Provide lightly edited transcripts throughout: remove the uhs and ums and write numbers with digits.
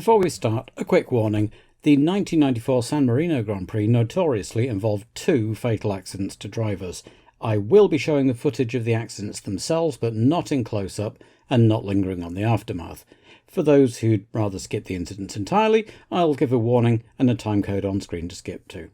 Before we start, a quick warning. The 1994 San Marino Grand Prix notoriously involved 2 fatal accidents to drivers. I will be showing the footage of the accidents themselves, but not in close-up and not lingering on the aftermath. For those who'd rather skip the incidents entirely, I'll give a warning and a timecode on screen to skip to.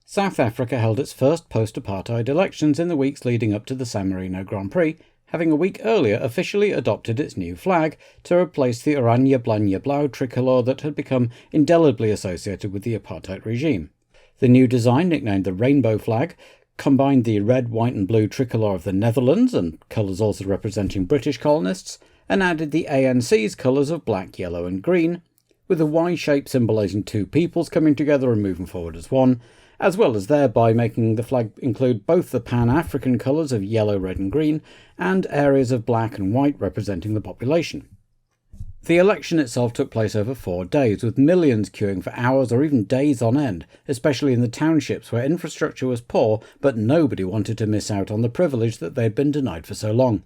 South Africa held its first post-apartheid elections in the weeks leading up to the San Marino Grand Prix, having a week earlier officially adopted its new flag to replace the Oranje Blanje Blauw tricolour that had become indelibly associated with the apartheid regime. The new design, nicknamed the Rainbow Flag, combined the red, white and blue tricolour of the Netherlands, and colours also representing British colonists, and added the ANC's colours of black, yellow and green, with a Y shape symbolising 2 peoples coming together and moving forward as one, as well as thereby making the flag include both the Pan-African colours of yellow, red and green, and areas of black and white representing the population. The election itself took place over 4 days, with millions queuing for hours or even days on end, especially in the townships where infrastructure was poor, but nobody wanted to miss out on the privilege that they'd been denied for so long.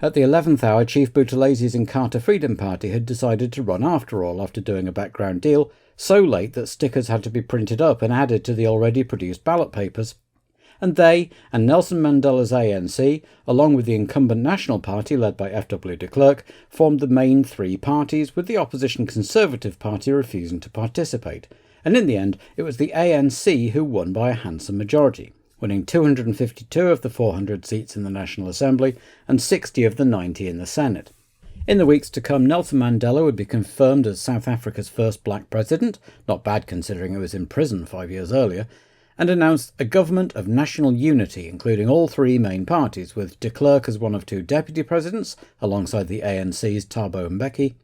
At the 11th hour, Chief Buthelezzi's Inkatha Freedom Party had decided to run after all after doing a background deal, so late that stickers had to be printed up and added to the already produced ballot papers. And they, and Nelson Mandela's ANC, along with the incumbent National Party led by F.W. de Klerk, formed the main 3 parties, with the opposition Conservative Party refusing to participate. And in the end, it was the ANC who won by a handsome majority, winning 252 of the 400 seats in the National Assembly and 60 of the 90 in the Senate. In the weeks to come, Nelson Mandela would be confirmed as South Africa's first black president, not bad considering he was in prison 5 years earlier, and announced a government of national unity, including all 3 main parties, with de Klerk as one of 2 deputy presidents, alongside the ANC's Thabo Mbeki,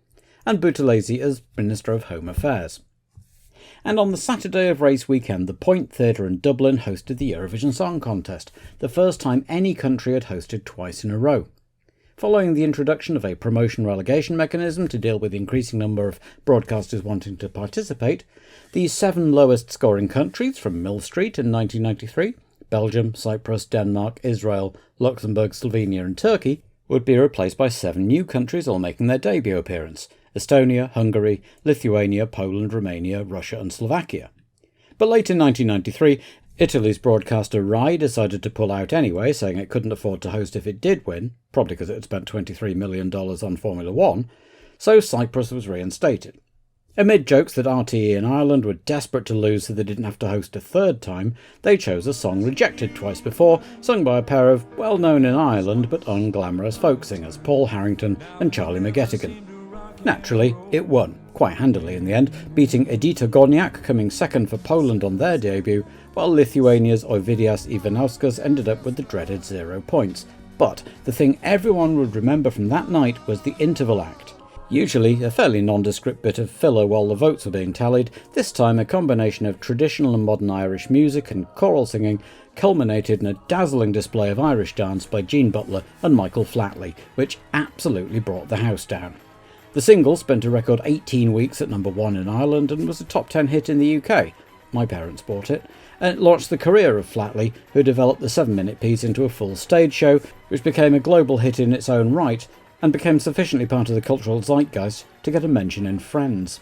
and Buthelezzi as Minister of Home Affairs. And on the Saturday of race weekend, the Point Theatre in Dublin hosted the Eurovision Song Contest, the first time any country had hosted twice in a row. Following the introduction of a promotion-relegation mechanism to deal with the increasing number of broadcasters wanting to participate, the 7 lowest-scoring countries from Mill Street in 1993, Belgium, Cyprus, Denmark, Israel, Luxembourg, Slovenia and Turkey, would be replaced by 7 new countries all making their debut appearance: Estonia, Hungary, Lithuania, Poland, Romania, Russia and Slovakia. But late in 1993, Italy's broadcaster Rai decided to pull out anyway, saying it couldn't afford to host if it did win, probably because it had spent $23 million on Formula 1, so Cyprus was reinstated. Amid jokes that RTE in Ireland were desperate to lose so they didn't have to host a 3rd time, they chose a song rejected twice before, sung by a pair of well-known in Ireland but unglamorous folk singers, Paul Harrington and Charlie McGettigan. Naturally, it won, quite handily in the end, beating Edyta Górniak, coming second for Poland on their debut, while Lithuania's Ovidias Ivanauskas ended up with the dreaded 0 points. But the thing everyone would remember from that night was the interval act. Usually a fairly nondescript bit of filler while the votes were being tallied, this time a combination of traditional and modern Irish music and choral singing culminated in a dazzling display of Irish dance by Gene Butler and Michael Flatley, which absolutely brought the house down. The single spent a record 18 weeks at number 1 in Ireland and was a top 10 hit in the UK. My parents bought it, and it launched the career of Flatley, who developed the 7-minute piece into a full stage show, which became a global hit in its own right, and became sufficiently part of the cultural zeitgeist to get a mention in Friends.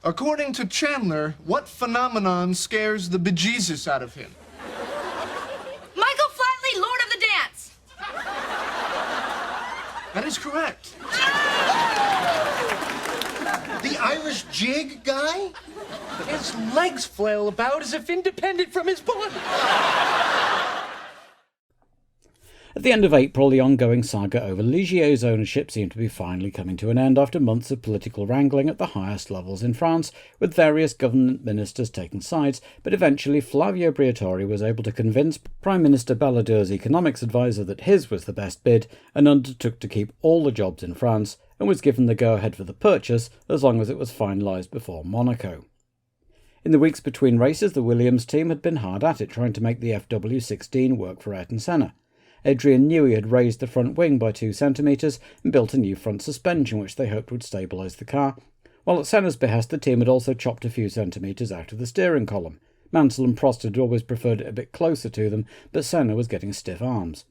According to Chandler, what phenomenon scares the bejesus out of him? Michael Flatley, Lord of the Dance! That is correct. The Irish jig guy? His legs flail about as if independent from his body. At the end of April, the ongoing saga over Ligier's ownership seemed to be finally coming to an end after months of political wrangling at the highest levels in France, with various government ministers taking sides, but eventually Flavio Briatore was able to convince Prime Minister Balladeur's economics advisor that his was the best bid and undertook to keep all the jobs in France, and was given the go-ahead for the purchase as long as it was finalised before Monaco. In the weeks between races, the Williams team had been hard at it trying to make the FW16 work for Ayrton Senna. Adrian Newey had raised the front wing by 2 centimetres and built a new front suspension which they hoped would stabilise the car, while at Senna's behest the team had also chopped a few centimetres out of the steering column. Mansell and Prost had always preferred it a bit closer to them, but Senna was getting stiff arms.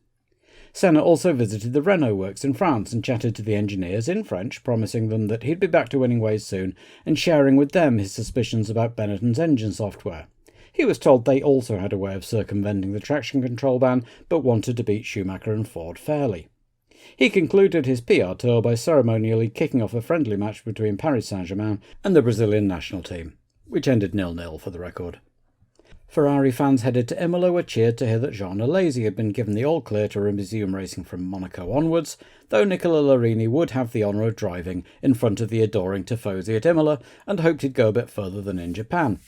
Senna also visited the Renault works in France and chatted to the engineers in French, promising them that he'd be back to winning ways soon and sharing with them his suspicions about Benetton's engine software. He was told they also had a way of circumventing the traction control ban, but wanted to beat Schumacher and Ford fairly. He concluded his PR tour by ceremonially kicking off a friendly match between Paris Saint-Germain and the Brazilian national team, which ended 0-0 for the record. Ferrari fans headed to Imola were cheered to hear that Jean Alesi had been given the all-clear to resume racing from Monaco onwards, though Nicola Larini would have the honour of driving in front of the adoring Tifosi at Imola and hoped he'd go a bit further than in Japan.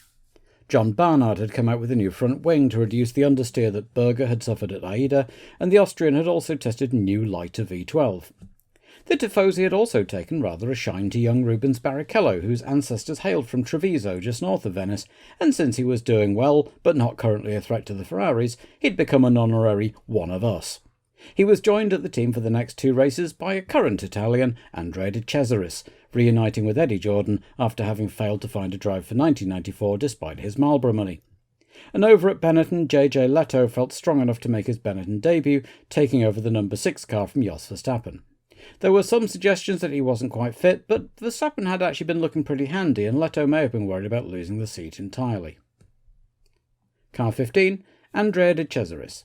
John Barnard had come out with a new front wing to reduce the understeer that Berger had suffered at Aida, and the Austrian had also tested new lighter V12. The Tifosi had also taken rather a shine to young Rubens Barrichello, whose ancestors hailed from Treviso, just north of Venice, and since he was doing well, but not currently a threat to the Ferraris, he'd become an honorary one of us. He was joined at the team for the next two races by a current Italian, Andrea De Cesaris, reuniting with Eddie Jordan after having failed to find a drive for 1994 despite his Marlboro money. And over at Benetton, JJ Leto felt strong enough to make his Benetton debut, taking over the number 6 car from Jos Verstappen. There were some suggestions that he wasn't quite fit, but Verstappen had actually been looking pretty handy, and Leto may have been worried about losing the seat entirely. Car 15, Andrea De Cesaris.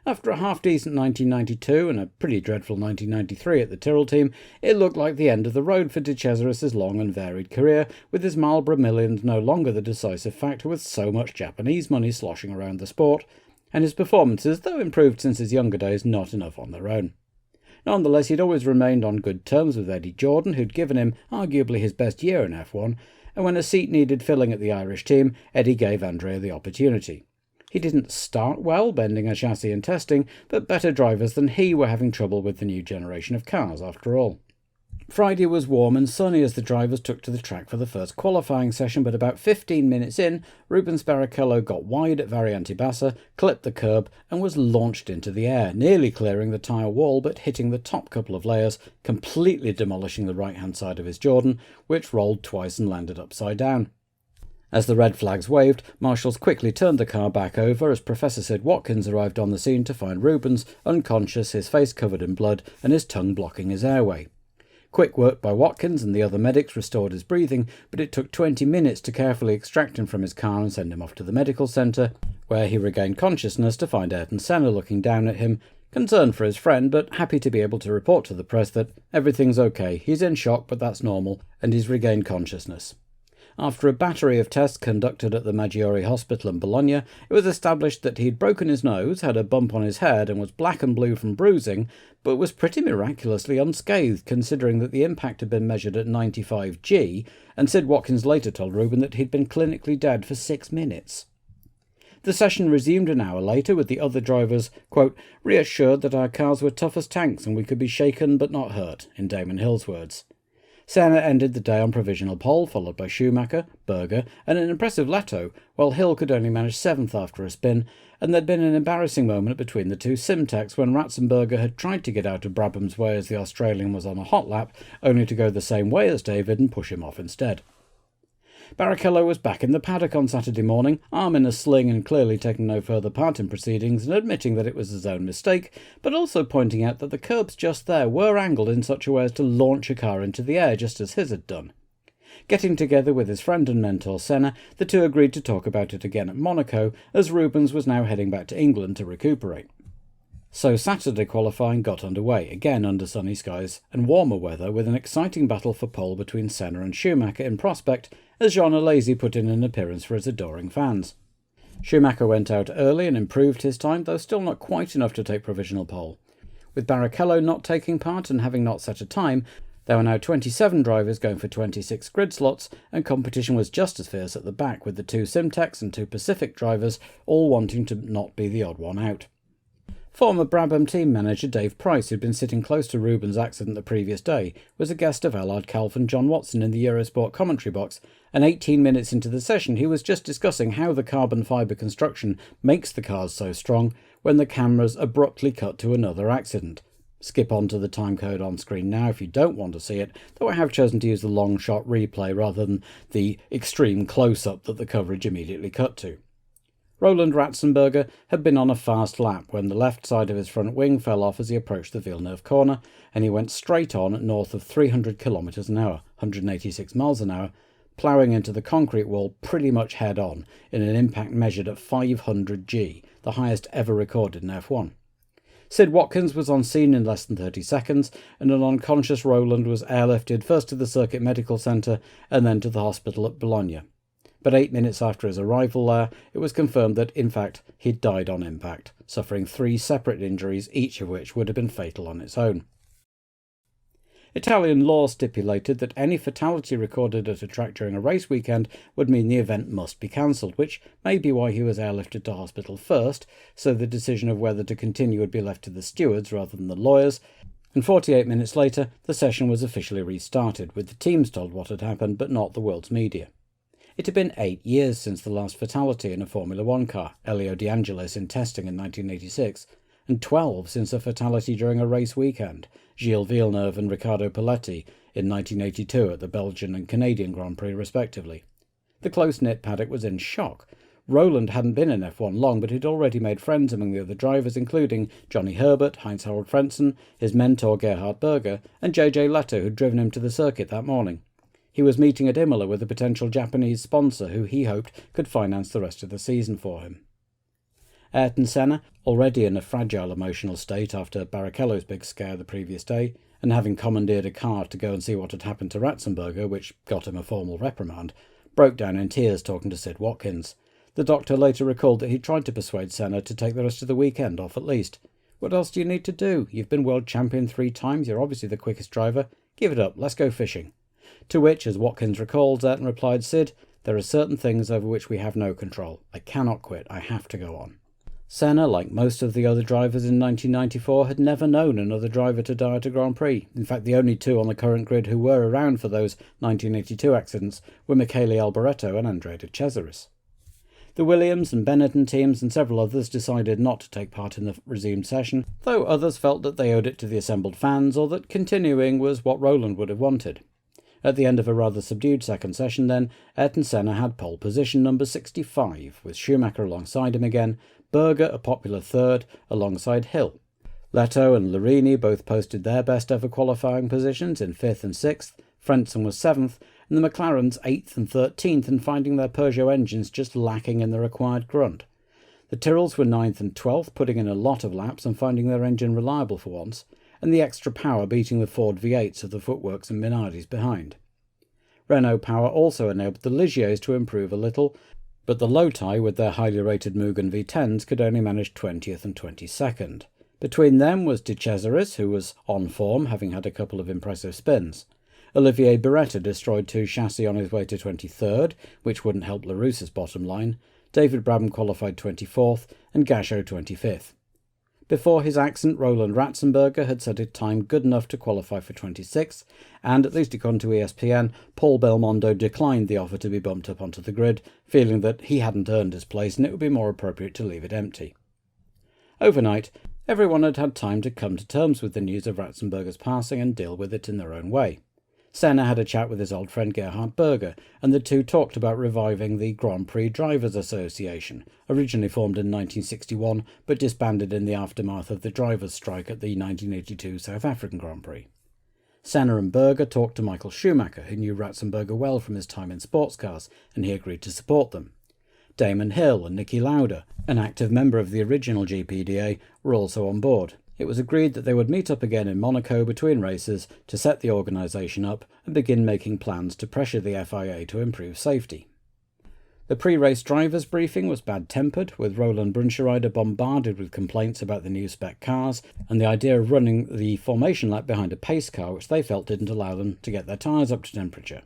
After a half-decent 1992 and a pretty dreadful 1993 at the Tyrrell team, it looked like the end of the road for De Cesaris' long and varied career, with his Marlboro millions no longer the decisive factor with so much Japanese money sloshing around the sport, and his performances, though improved since his younger days, not enough on their own. Nonetheless, he'd always remained on good terms with Eddie Jordan, who'd given him arguably his best year in F1, and when a seat needed filling at the Irish team, Eddie gave Andrea the opportunity. He didn't start well, bending a chassis and testing, but better drivers than he were having trouble with the new generation of cars after all. Friday was warm and sunny as the drivers took to the track for the first qualifying session, but about 15 minutes in, Rubens Barrichello got wide at Variante Bassa, clipped the curb and was launched into the air, nearly clearing the tyre wall but hitting the top couple of layers, completely demolishing the right-hand side of his Jordan, which rolled twice and landed upside down. As the red flags waved, marshals quickly turned the car back over as Professor Sid Watkins arrived on the scene to find Rubens unconscious, his face covered in blood and his tongue blocking his airway. Quick work by Watkins and the other medics restored his breathing, but it took 20 minutes to carefully extract him from his car and send him off to the medical centre, where he regained consciousness to find Ayrton Senna looking down at him, concerned for his friend, but happy to be able to report to the press that everything's okay, he's in shock but that's normal, and he's regained consciousness. After a battery of tests conducted at the Maggiore Hospital in Bologna, it was established that he'd broken his nose, had a bump on his head and was black and blue from bruising, but was pretty miraculously unscathed considering that the impact had been measured at 95 G, and Sid Watkins later told Ruben that he'd been clinically dead for 6 minutes. The session resumed an hour later with the other drivers, quote, reassured that our cars were tough as tanks and we could be shaken but not hurt, in Damon Hill's words. Senna ended the day on provisional pole, followed by Schumacher, Berger and an impressive Leto, while Hill could only manage 7th after a spin, and there'd been an embarrassing moment between the two Simtecs when Ratzenberger had tried to get out of Brabham's way as the Australian was on a hot lap, only to go the same way as David and push him off instead. Barrichello was back in the paddock on Saturday morning, arm in a sling and clearly taking no further part in proceedings and admitting that it was his own mistake, but also pointing out that the curbs just there were angled in such a way as to launch a car into the air just as his had done. Getting together with his friend and mentor Senna, the two agreed to talk about it again at Monaco, as Rubens was now heading back to England to recuperate. So Saturday qualifying got underway, again under sunny skies and warmer weather, with an exciting battle for pole between Senna and Schumacher in prospect, as Jean Alesi put in an appearance for his adoring fans. Schumacher went out early and improved his time, though still not quite enough to take provisional pole. With Barrichello not taking part and having not set a time, there were now 27 drivers going for 26 grid slots, and competition was just as fierce at the back, with the two Simtecs and two Pacific drivers all wanting to not be the odd one out. Former Brabham team manager Dave Price, who'd been sitting close to Rubens' accident the previous day, was a guest of Allard Calf and John Watson in the Eurosport commentary box, and 18 minutes into the session he was just discussing how the carbon fibre construction makes the cars so strong when the cameras abruptly cut to another accident. Skip on to the timecode on screen now if you don't want to see it, though I have chosen to use the long shot replay rather than the extreme close-up that the coverage immediately cut to. Roland Ratzenberger had been on a fast lap when the left side of his front wing fell off as he approached the Villeneuve corner, and he went straight on at north of 300 km an hour, 186 miles an hour, ploughing into the concrete wall pretty much head-on in an impact measured at 500 G, the highest ever recorded in F1. Sid Watkins was on scene in less than 30 seconds, and an unconscious Roland was airlifted first to the Circuit Medical Centre and then to the hospital at Bologna. But 8 minutes after his arrival there, it was confirmed that, in fact, he'd died on impact, suffering 3 separate injuries, each of which would have been fatal on its own. Italian law stipulated that any fatality recorded at a track during a race weekend would mean the event must be cancelled, which may be why he was airlifted to hospital first, so the decision of whether to continue would be left to the stewards rather than the lawyers, and 48 minutes later the session was officially restarted, with the teams told what had happened but not the world's media. It had been 8 years since the last fatality in a Formula One car, Elio De Angelis in testing in 1986, and 12 since a fatality during a race weekend, Gilles Villeneuve and Riccardo Paletti in 1982 at the Belgian and Canadian Grand Prix respectively. The close-knit paddock was in shock. Roland hadn't been in F1 long, but he'd already made friends among the other drivers, including Johnny Herbert, Heinz-Harald Frentzen, his mentor Gerhard Berger, and JJ Lehto, who'd driven him to the circuit that morning. He was meeting at Imola with a potential Japanese sponsor who he hoped could finance the rest of the season for him. Ayrton Senna, already in a fragile emotional state after Barrichello's big scare the previous day, and having commandeered a car to go and see what had happened to Ratzenberger, which got him a formal reprimand, broke down in tears talking to Sid Watkins. The doctor later recalled that he tried to persuade Senna to take the rest of the weekend off at least. "What else do you need to do? You've been world champion 3 times, you're obviously the quickest driver. Give it up, let's go fishing." To which, as Watkins recalls, Ayrton replied, "Sid, there are certain things over which we have no control. I cannot quit, I have to go on." Senna, like most of the other drivers in 1994, had never known another driver to die at a Grand Prix. In fact, the only 2 on the current grid who were around for those 1982 accidents were Michele Alboreto and Andrea De Cesaris. The Williams and Benetton teams and several others decided not to take part in the resumed session, though others felt that they owed it to the assembled fans or that continuing was what Roland would have wanted. At the end of a rather subdued second session then, Ayrton Senna had pole position number 65, with Schumacher alongside him again, Berger a popular third alongside Hill. Lehto and Larini both posted their best ever qualifying positions in 5th and 6th, Frentzen was 7th, and the McLarens 8th and 13th, and finding their Peugeot engines just lacking in the required grunt. The Tyrrells were 9th and 12th, putting in a lot of laps and finding their engine reliable for once, and the extra power beating the Ford V8s of the Footworks and Minardis behind. Renault power also enabled the Ligiers to improve a little, but the Loti with their highly rated Mugen V10s could only manage 20th and 22nd. Between them was De Cesaris, who was on form, having had a couple of impressive spins. Olivier Beretta destroyed 2 chassis on his way to 23rd, which wouldn't help Larousse's bottom line. David Brabham qualified 24th, and Gachot 25th. Before his accident, Roland Ratzenberger had set a time good enough to qualify for 26th, and, at least according to ESPN, Paul Belmondo declined the offer to be bumped up onto the grid, feeling that he hadn't earned his place and it would be more appropriate to leave it empty. Overnight, everyone had had time to come to terms with the news of Ratzenberger's passing and deal with it in their own way. Senna had a chat with his old friend Gerhard Berger, and the two talked about reviving the Grand Prix Drivers Association, originally formed in 1961 but disbanded in the aftermath of the drivers' strike at the 1982 South African Grand Prix. Senna and Berger talked to Michael Schumacher, who knew Ratzenberger well from his time in sports cars, and he agreed to support them. Damon Hill and Niki Lauda, an active member of the original GPDA, were also on board. It was agreed that they would meet up again in Monaco between races to set the organisation up and begin making plans to pressure the FIA to improve safety. The pre-race drivers' briefing was bad-tempered, with Roland Brunschreider bombarded with complaints about the new spec cars and the idea of running the formation lap behind a pace car, which they felt didn't allow them to get their tyres up to temperature.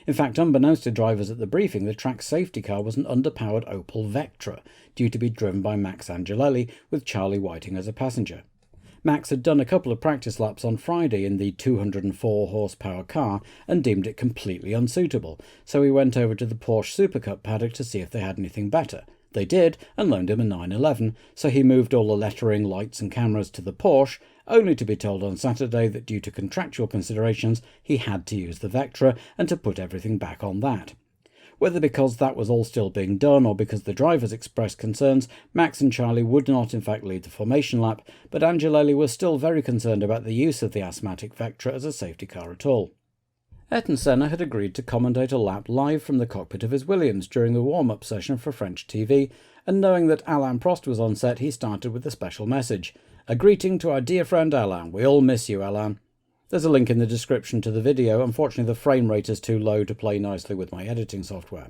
In fact, unbeknownst to drivers at the briefing, the track safety car was an underpowered Opel Vectra, due to be driven by Max Angelelli, with Charlie Whiting as a passenger. Max had done a couple of practice laps on Friday in the 204 horsepower car and deemed it completely unsuitable, so he went over to the Porsche Super Cup paddock to see if they had anything better. They did, and loaned him a 911, so he moved all the lettering, lights and cameras to the Porsche, only to be told on Saturday that due to contractual considerations he had to use the Vectra and to put everything back on that. Whether because that was all still being done or because the drivers expressed concerns, Max and Charlie would not in fact lead the formation lap, but Angelelli was still very concerned about the use of the asthmatic Vectra as a safety car at all. Ayrton Senna had agreed to commentate a lap live from the cockpit of his Williams during the warm-up session for French TV, and knowing that Alain Prost was on set, he started with a special message. "A greeting to our dear friend Alain. We all miss you, Alain." There's a link in the description to the video. Unfortunately, the frame rate is too low to play nicely with my editing software.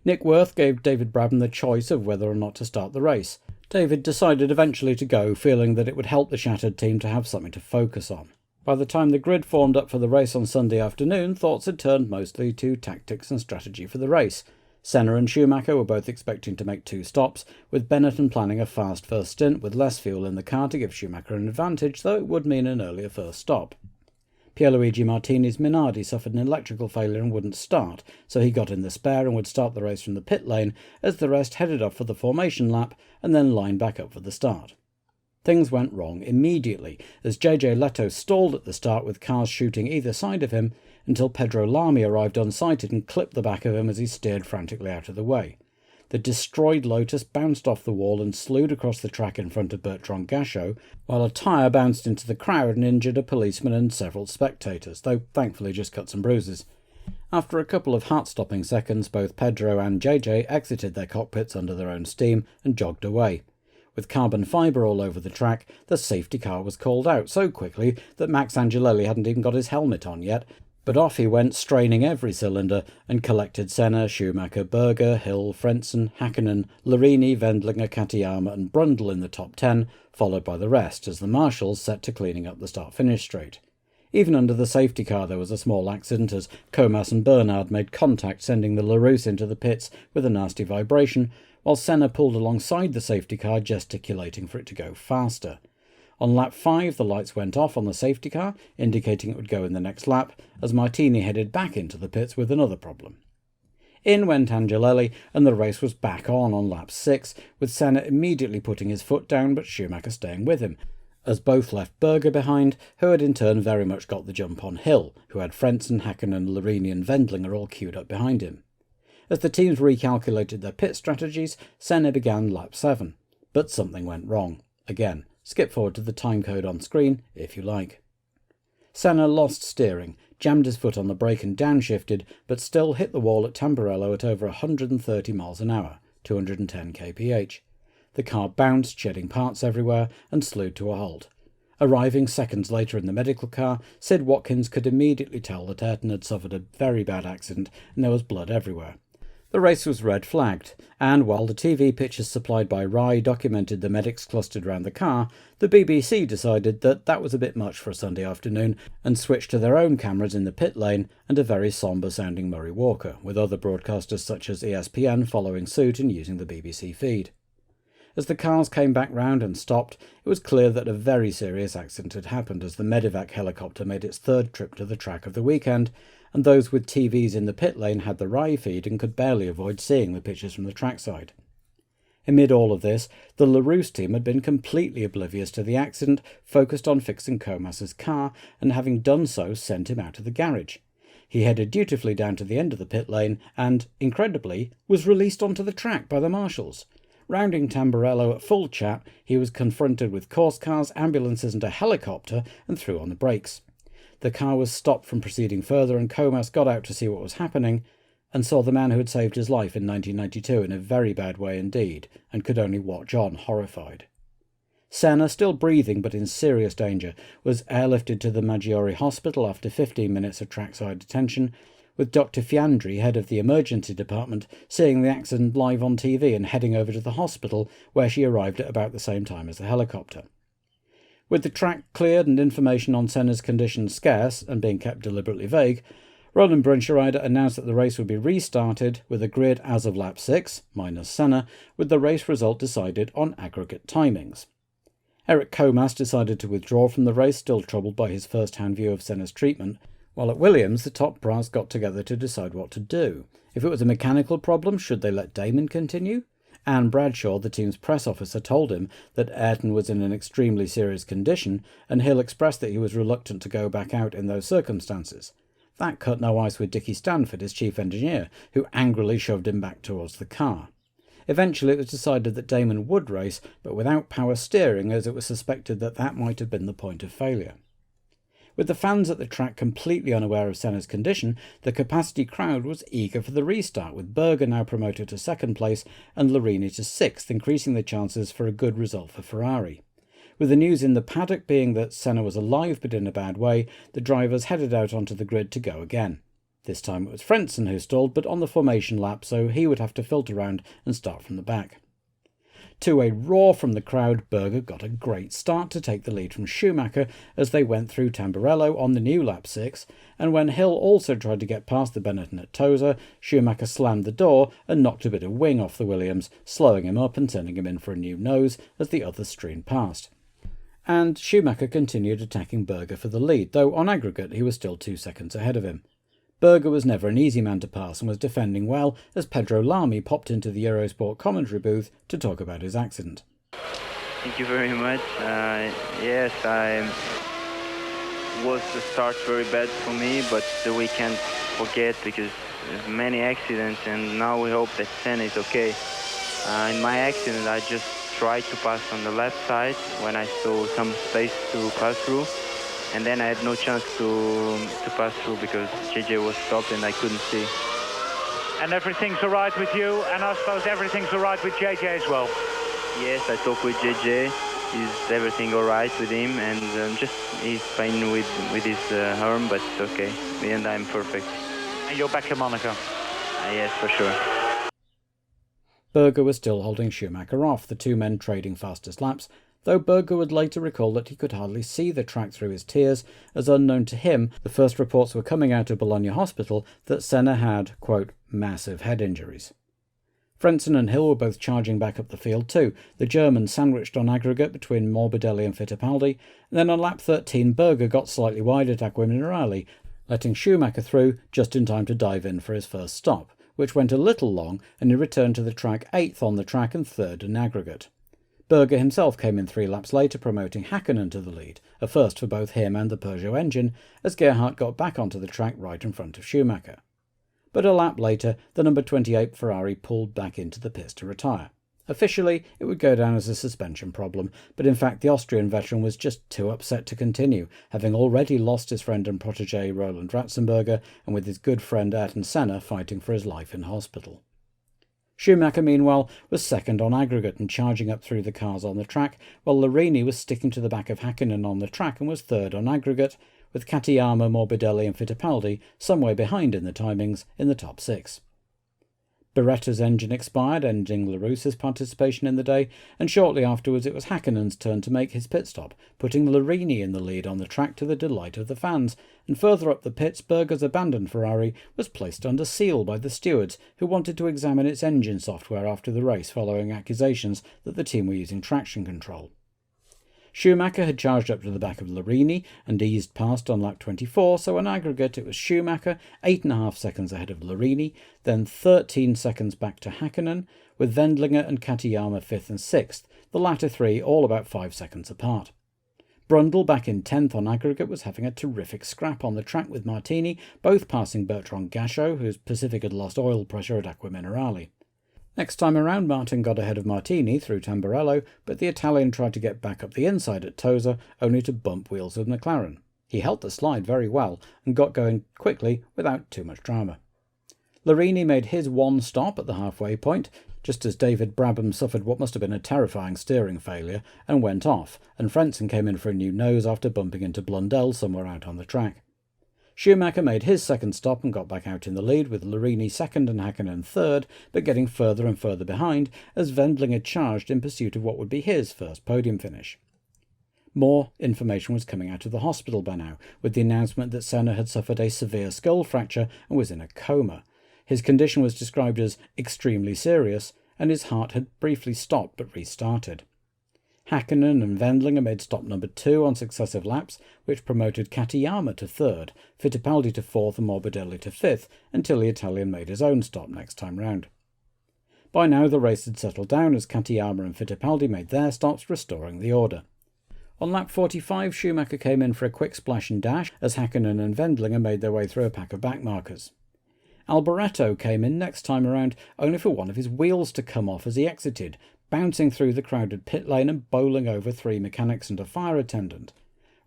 Nick Worth gave David Brabham the choice of whether or not to start the race. David decided eventually to go, feeling that it would help the shattered team to have something to focus on. By the time the grid formed up for the race on Sunday afternoon, thoughts had turned mostly to tactics and strategy for the race. Senna and Schumacher were both expecting to make 2 stops, with Benetton planning a fast first stint with less fuel in the car to give Schumacher an advantage, though it would mean an earlier first stop. Pierluigi Martini's Minardi suffered an electrical failure and wouldn't start, so he got in the spare and would start the race from the pit lane as the rest headed off for the formation lap and then lined back up for the start. Things went wrong immediately, as JJ Leto stalled at the start with cars shooting either side of him until Pedro Lamy arrived unsighted and clipped the back of him as he steered frantically out of the way. The destroyed Lotus bounced off the wall and slewed across the track in front of Bertrand Gachot, while a tyre bounced into the crowd and injured a policeman and several spectators, though thankfully just cut some bruises. After a couple of heart-stopping seconds, both Pedro and JJ exited their cockpits under their own steam and jogged away. With carbon fibre all over the track, the safety car was called out so quickly that Max Angelelli hadn't even got his helmet on yet, but off he went, straining every cylinder, and collected Senna, Schumacher, Berger, Hill, Frentzen, Hakkinen, Larini, Wendlinger, Katayama and Brundle in the top 10, followed by the rest, as the marshals set to cleaning up the start-finish straight. Even under the safety car there was a small accident as Comas and Bernard made contact, sending the Larousse into the pits with a nasty vibration, while Senna pulled alongside the safety car, gesticulating for it to go faster. On lap 5, the lights went off on the safety car, indicating it would go in the next lap, as Martini headed back into the pits with another problem. In went Angelelli, and the race was back on lap 6, with Senna immediately putting his foot down but Schumacher staying with him, as both left Berger behind, who had in turn very much got the jump on Hill, who had Frentzen, Hakkinen, Larini and Wendlinger all queued up behind him. As the teams recalculated their pit strategies, Senna began lap 7, but something went wrong. Again, skip forward to the timecode on screen if you like. Senna lost steering, jammed his foot on the brake and downshifted, but still hit the wall at Tamburello at over 130 miles an hour, 210 kph. The car bounced, shedding parts everywhere, and slewed to a halt. Arriving seconds later in the medical car, Sid Watkins could immediately tell that Ayrton had suffered a very bad accident and there was blood everywhere. The race was red-flagged, and while the TV pictures supplied by Rai documented the medics clustered around the car, the BBC decided that that was a bit much for a Sunday afternoon and switched to their own cameras in the pit lane and a very sombre-sounding Murray Walker, with other broadcasters such as ESPN following suit and using the BBC feed. As the cars came back round and stopped, it was clear that a very serious accident had happened as the Medevac helicopter made its 3rd trip to the track of the weekend, and those with TVs in the pit lane had the Rai feed and could barely avoid seeing the pictures from the trackside. Amid all of this, the Larousse team had been completely oblivious to the accident, focused on fixing Comas's car, and having done so, sent him out of the garage. He headed dutifully down to the end of the pit lane and, incredibly, was released onto the track by the marshals. Rounding Tamburello at full chat, he was confronted with course cars, ambulances and a helicopter and threw on the brakes. The car was stopped from proceeding further and Comas got out to see what was happening and saw the man who had saved his life in 1992 in a very bad way indeed and could only watch on horrified. Senna, still breathing but in serious danger, was airlifted to the Maggiore Hospital after 15 minutes of trackside detention, with Dr. Fiandri, head of the emergency department, seeing the accident live on TV and heading over to the hospital, where she arrived at about the same time as the helicopter. With the track cleared and information on Senna's condition scarce and being kept deliberately vague, Roland Brunschreider announced that the race would be restarted with a grid as of lap 6, minus Senna, with the race result decided on aggregate timings. Eric Comas decided to withdraw from the race, still troubled by his first-hand view of Senna's treatment, while at Williams the top brass got together to decide what to do. If it was a mechanical problem, should they let Damon continue? Anne Bradshaw, the team's press officer, told him that Ayrton was in an extremely serious condition, and Hill expressed that he was reluctant to go back out in those circumstances. That cut no ice with Dickie Stanford, his chief engineer, who angrily shoved him back towards the car. Eventually it was decided that Damon would race, but without power steering, as it was suspected that that might have been the point of failure. With the fans at the track completely unaware of Senna's condition, the capacity crowd was eager for the restart, with Berger now promoted to second place and Larini to sixth, increasing the chances for a good result for Ferrari. With the news in the paddock being that Senna was alive but in a bad way, the drivers headed out onto the grid to go again. This time it was Frentzen who stalled, but on the formation lap, so he would have to filter round and start from the back. To a roar from the crowd, Berger got a great start to take the lead from Schumacher as they went through Tamburello on the new lap 6, and when Hill also tried to get past the Benetton at Tosa, Schumacher slammed the door and knocked a bit of wing off the Williams, slowing him up and sending him in for a new nose as the others streamed past. And Schumacher continued attacking Berger for the lead, though on aggregate he was still 2 seconds ahead of him. Berger was never an easy man to pass and was defending well as Pedro Lamy popped into the Eurosport commentary booth to talk about his accident. Thank you very much. Yes, the start very bad for me, but we can't forget because there's many accidents and now we hope that Senna is okay. In my accident I just tried to pass on the left side when I saw some space to pass through. And then I had no chance to pass through because JJ was stopped and I couldn't see. And everything's all right with you, and I suppose everything's all right with JJ as well? Yes, I talked with JJ. Is everything all right with him? And just he's pain with his arm, but it's okay. In the end, I'm perfect. And you're back in Monaco? Yes, for sure. Berger was still holding Schumacher off, the two men trading fastest laps, though Berger would later recall that he could hardly see the track through his tears, as unknown to him, the first reports were coming out of Bologna Hospital that Senna had, quote, massive head injuries. Frentzen and Hill were both charging back up the field too, the German sandwiched on aggregate between Morbidelli and Fittipaldi, and then on lap 13 Berger got slightly wide at Acqua Minerali, letting Schumacher through just in time to dive in for his first stop, which went a little long, and he returned to the track 8th on the track and 3rd in aggregate. Berger himself came in 3 laps later, promoting Häkkinen to the lead, a first for both him and the Peugeot engine, as Gerhardt got back onto the track right in front of Schumacher. But a lap later, the number 28 Ferrari pulled back into the pits to retire. Officially, it would go down as a suspension problem, but in fact the Austrian veteran was just too upset to continue, having already lost his friend and protégé Roland Ratzenberger, and with his good friend Ayrton Senna fighting for his life in hospital. Schumacher, meanwhile, was second on aggregate and charging up through the cars on the track, while Larini was sticking to the back of Häkkinen on the track and was third on aggregate, with Katayama, Morbidelli and Fittipaldi some way behind in the timings in the top 6. Beretta's engine expired, ending Larus's participation in the day, and shortly afterwards it was Häkkinen's turn to make his pit stop, putting Larini in the lead on the track to the delight of the fans, and further up the pits Berger's abandoned Ferrari was placed under seal by the stewards, who wanted to examine its engine software after the race following accusations that the team were using traction control. Schumacher had charged up to the back of Larini and eased past on lap 24, so on aggregate it was Schumacher 8.5 seconds ahead of Larini, then 13 seconds back to Häkkinen, with Wendlinger and Katayama 5th and 6th, the latter three all about 5 seconds apart. Brundle, back in 10th on aggregate, was having a terrific scrap on the track with Martini, both passing Bertrand Gachot, whose Pacific had lost oil pressure at Acqua Minerali. Next time around, Martin got ahead of Martini through Tamburello, but the Italian tried to get back up the inside at Tosa, only to bump wheels with McLaren. He held the slide very well and got going quickly without too much drama. Larini made his one stop at the halfway point, just as David Brabham suffered what must have been a terrifying steering failure and went off, and Frentzen came in for a new nose after bumping into Blundell somewhere out on the track. Schumacher made his second stop and got back out in the lead, with Larini second and Häkkinen third, but getting further and further behind as Wendlinger charged in pursuit of what would be his first podium finish. More information was coming out of the hospital by now, with the announcement that Senna had suffered a severe skull fracture and was in a coma. His condition was described as extremely serious, and his heart had briefly stopped but restarted. Häkkinen and Wendlinger made stop number 2 on successive laps, which promoted Katayama to 3rd, Fittipaldi to 4th and Morbidelli to 5th, until the Italian made his own stop next time round. By now the race had settled down as Katayama and Fittipaldi made their stops, restoring the order. On lap 45, Schumacher came in for a quick splash and dash as Häkkinen and Wendlinger made their way through a pack of backmarkers. Alboreto came in next time around only for one of his wheels to come off as he exited, bouncing through the crowded pit lane and bowling over 3 mechanics and a fire attendant.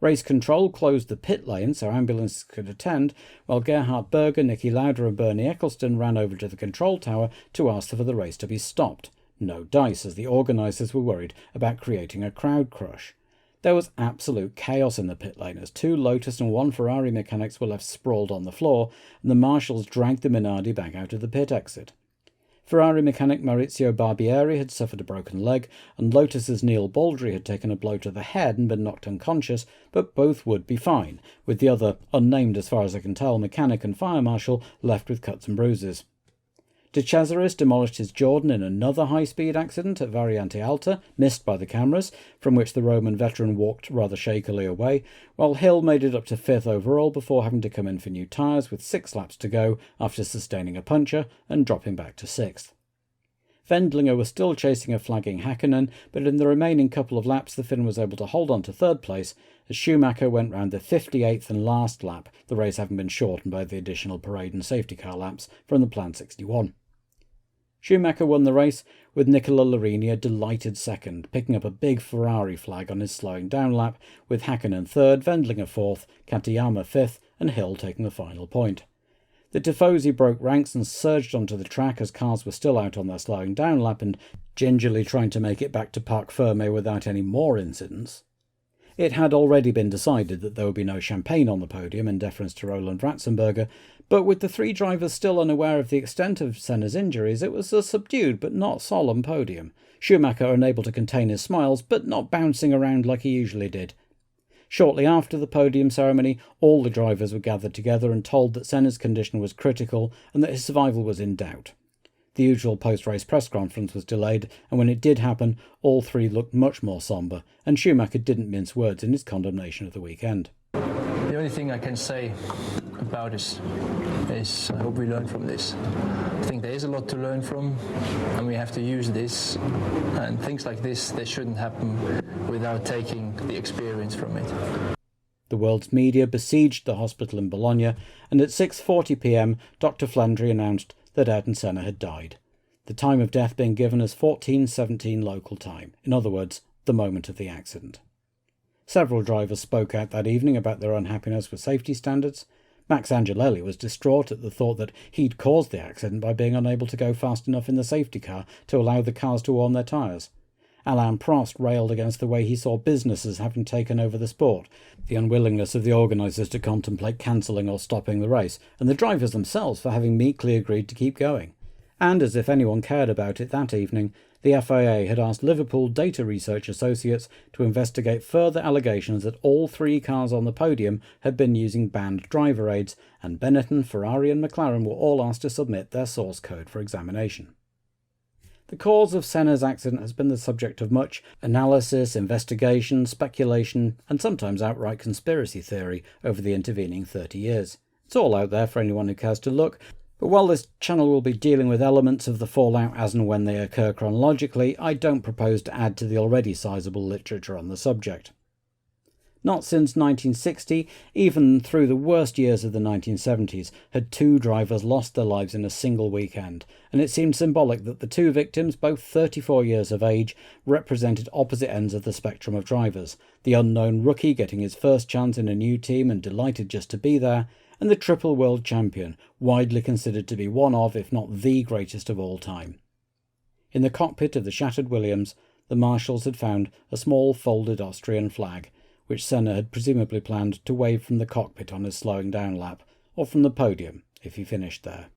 Race control closed the pit lane so ambulances could attend, while Gerhard Berger, Niki Lauda and Bernie Ecclestone ran over to the control tower to ask for the race to be stopped. No dice, as the organisers were worried about creating a crowd crush. There was absolute chaos in the pit lane as 2 Lotus and 1 Ferrari mechanics were left sprawled on the floor, and the marshals dragged the Minardi back out of the pit exit. Ferrari mechanic Maurizio Barbieri had suffered a broken leg, and Lotus's Neil Baldry had taken a blow to the head and been knocked unconscious, but both would be fine, with the other, unnamed as far as I can tell, mechanic and fire marshal left with cuts and bruises. De Cesaris demolished his Jordan in another high-speed accident at Variante Alta, missed by the cameras, from which the Roman veteran walked rather shakily away, while Hill made it up to 5th overall before having to come in for new tyres with 6 laps to go after sustaining a puncture and dropping back to 6th. Wendlinger was still chasing a flagging Häkkinen, but in the remaining couple of laps the Finn was able to hold on to 3rd place as Schumacher went round the 58th and last lap, the race having been shortened by the additional parade and safety car laps from the planned 61. Schumacher won the race, with Nicola Larini a delighted second, picking up a big Ferrari flag on his slowing down lap, with Häkkinen 3rd, Wendlinger 4th, Katayama 5th, and Hill taking the final point. The Tifosi broke ranks and surged onto the track as cars were still out on their slowing down lap and gingerly trying to make it back to Parc Fermé without any more incidents. It had already been decided that there would be no champagne on the podium in deference to Roland Ratzenberger, but with the 3 drivers still unaware of the extent of Senna's injuries, it was a subdued but not solemn podium. Schumacher unable to contain his smiles, but not bouncing around like he usually did. Shortly after the podium ceremony, all the drivers were gathered together and told that Senna's condition was critical and that his survival was in doubt. The usual post-race press conference was delayed, and when it did happen, all 3 looked much more sombre, and Schumacher didn't mince words in his condemnation of the weekend. The only thing I can say about this is I hope we learn from this. I think there is a lot to learn from, and we have to use this, and things like this, they shouldn't happen without taking the experience from it. The world's media besieged the hospital in Bologna, and at 6:40 p.m. Dr. Flandry announced that Ayrton Senna had died, the time of death being given as 14:17 local time, in other words, the moment of the accident. Several drivers spoke out that evening about their unhappiness with safety standards. Max Angelelli was distraught at the thought that he'd caused the accident by being unable to go fast enough in the safety car to allow the cars to warm their tyres. Alain Prost railed against the way he saw businesses having taken over the sport, the unwillingness of the organisers to contemplate cancelling or stopping the race, and the drivers themselves for having meekly agreed to keep going. And as if anyone cared about it that evening, the FIA had asked Liverpool Data Research Associates to investigate further allegations that all 3 cars on the podium had been using banned driver aids, and Benetton, Ferrari and McLaren were all asked to submit their source code for examination. The cause of Senna's accident has been the subject of much analysis, investigation, speculation, and sometimes outright conspiracy theory over the intervening 30 years. It's all out there for anyone who cares to look, but while this channel will be dealing with elements of the fallout as and when they occur chronologically, I don't propose to add to the already sizable literature on the subject. Not since 1960, even through the worst years of the 1970s, had 2 drivers lost their lives in a single weekend, and it seemed symbolic that the 2 victims, both 34 years of age, represented opposite ends of the spectrum of drivers, the unknown rookie getting his first chance in a new team and delighted just to be there, and the triple world champion, widely considered to be one of, if not the greatest of all time. In the cockpit of the shattered Williams, the marshals had found a small folded Austrian flag, which Senna had presumably planned to wave from the cockpit on his slowing down lap, or from the podium if he finished there.